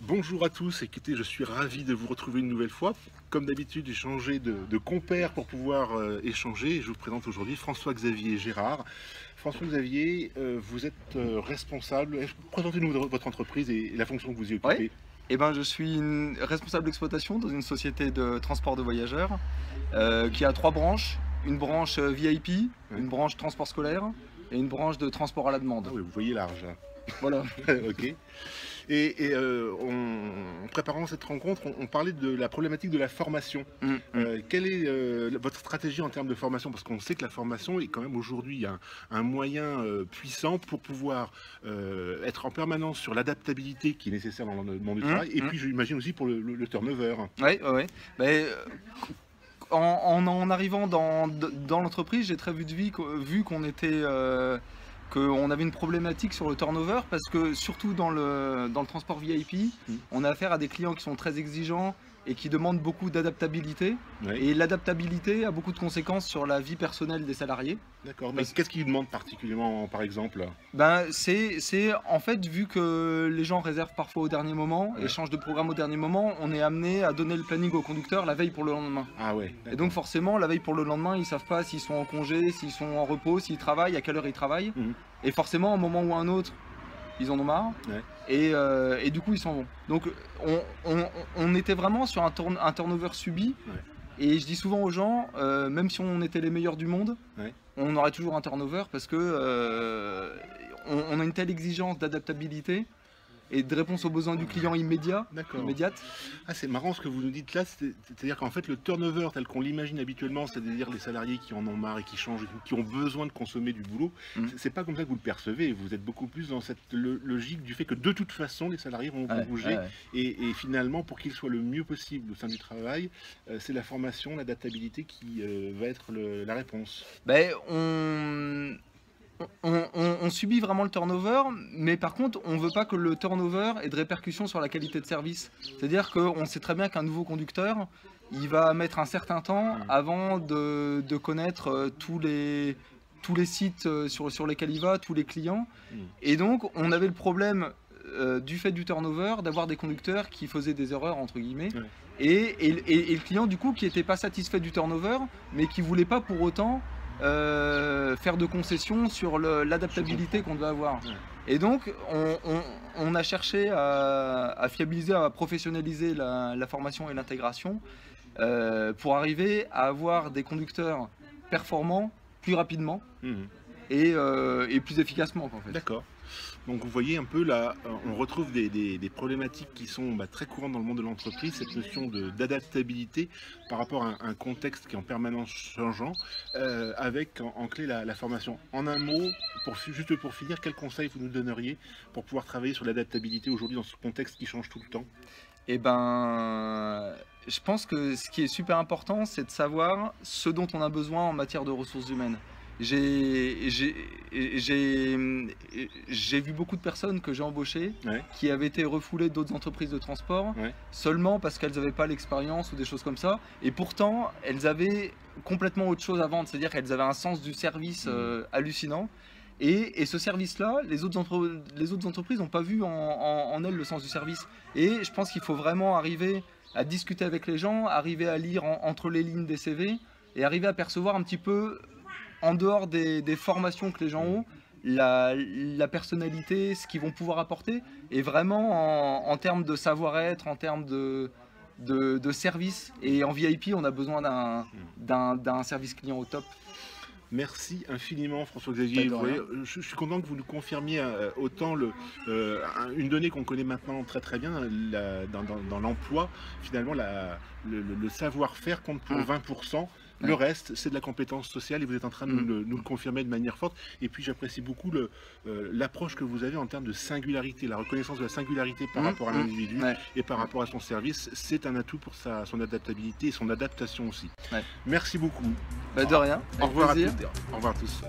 Bonjour à tous, écoutez, je suis ravi de vous retrouver une nouvelle fois. Comme d'habitude, j'ai changé de compère pour pouvoir échanger. Je vous présente aujourd'hui François-Xavier Gérard. François-Xavier, vous êtes responsable. Présentez-nous votre entreprise et la fonction que vous y occupez. Ouais. Je suis responsable d'exploitation dans une société de transport de voyageurs qui a 3 branches. Une branche VIP, une branche transport scolaire et une branche de transport à la demande. Ah oui, vous voyez large. Voilà. Ok. En préparant cette rencontre, on parlait de la problématique de la formation. Quelle est votre stratégie en termes de formation? Parce qu'on sait que la formation est quand même aujourd'hui un moyen puissant pour pouvoir être en permanence sur l'adaptabilité qui est nécessaire dans le monde du travail. Et puis j'imagine aussi pour le turnover. Oui, oui. En arrivant dans l'entreprise, j'ai très vite vu qu'on était... qu'on avait une problématique sur le turnover parce que surtout dans le transport VIP, on a affaire à des clients qui sont très exigeants et qui demandent beaucoup d'adaptabilité. Et l'adaptabilité a beaucoup de conséquences sur la vie personnelle des salariés. D'accord, mais qu'est-ce qu'ils demandent particulièrement par exemple? C'est en fait, vu que les gens réservent parfois au dernier moment et changent de programme au dernier moment, on est amené à donner le planning au conducteur la veille pour le lendemain. Ah ouais. Et donc forcément, la veille pour le lendemain, ils ne savent pas s'ils sont en congé, s'ils sont en repos, s'ils travaillent, à quelle heure ils travaillent. Et forcément, à un moment ou à un autre, ils en ont marre. Et du coup, ils s'en vont. Donc on était vraiment sur un turnover subi. Et je dis souvent aux gens, même si on était les meilleurs du monde, on aurait toujours un turnover parce que on a une telle exigence d'adaptabilité et de réponse aux besoins du client immédiate. Ah, c'est marrant ce que vous nous dites là, c'est-à-dire qu'en fait le turnover tel qu'on l'imagine habituellement, c'est-à-dire les salariés qui en ont marre et qui changent, qui ont besoin de consommer du boulot, c'est pas comme ça que vous le percevez, vous êtes beaucoup plus dans cette logique du fait que de toute façon les salariés vont bouger et finalement pour qu'ils soient le mieux possible au sein du travail, c'est la formation, l'adaptabilité qui va être la réponse. On subit vraiment le turnover, mais par contre, on ne veut pas que le turnover ait de répercussions sur la qualité de service. C'est-à-dire qu'on sait très bien qu'un nouveau conducteur, il va mettre un certain temps avant de connaître tous les sites sur lesquels il va, tous les clients. Et donc, on avait le problème, du fait du turnover, d'avoir des conducteurs qui faisaient des erreurs, entre guillemets. Et le client, du coup, qui n'était pas satisfait du turnover, mais qui ne voulait pas pour autant... faire de concessions sur l'adaptabilité qu'on devait avoir. Et donc on a cherché à fiabiliser, à professionnaliser la formation et l'intégration pour arriver à avoir des conducteurs performants plus rapidement et plus efficacement en fait. D'accord. Donc vous voyez un peu là, on retrouve des problématiques qui sont très courantes dans le monde de l'entreprise, cette notion d'adaptabilité par rapport à un contexte qui est en permanence changeant, avec en clé la formation. En un mot, juste pour finir, quel conseil vous nous donneriez pour pouvoir travailler sur l'adaptabilité aujourd'hui dans ce contexte qui change tout le temps? Je pense que ce qui est super important, c'est de savoir ce dont on a besoin en matière de ressources humaines. J'ai vu beaucoup de personnes que j'ai embauchées qui avaient été refoulées d'autres entreprises de transport seulement parce qu'elles n'avaient pas l'expérience ou des choses comme ça. Et pourtant, elles avaient complètement autre chose à vendre, c'est-à-dire qu'elles avaient un sens du service hallucinant. Et ce service-là, les autres entreprises n'ont pas vu en elles le sens du service. Et je pense qu'il faut vraiment arriver à discuter avec les gens, arriver à lire entre les lignes des CV et arriver à percevoir un petit peu... en dehors des formations que les gens ont, la personnalité, ce qu'ils vont pouvoir apporter, et vraiment en termes de savoir-être, en termes de service. Et en VIP, on a besoin d'un service client au top. Merci infiniment François-Xavier. Je suis content que vous nous confirmiez autant une donnée qu'on connaît maintenant très bien dans l'emploi. Finalement, le savoir-faire compte pour 20%. Le reste, c'est de la compétence sociale et vous êtes en train de nous le confirmer de manière forte. Et puis j'apprécie beaucoup l'approche que vous avez en termes de singularité, la reconnaissance de la singularité par rapport à l'individu et par rapport à son service. C'est un atout pour son adaptabilité et son adaptation aussi. Merci beaucoup. De rien. Au revoir à tous.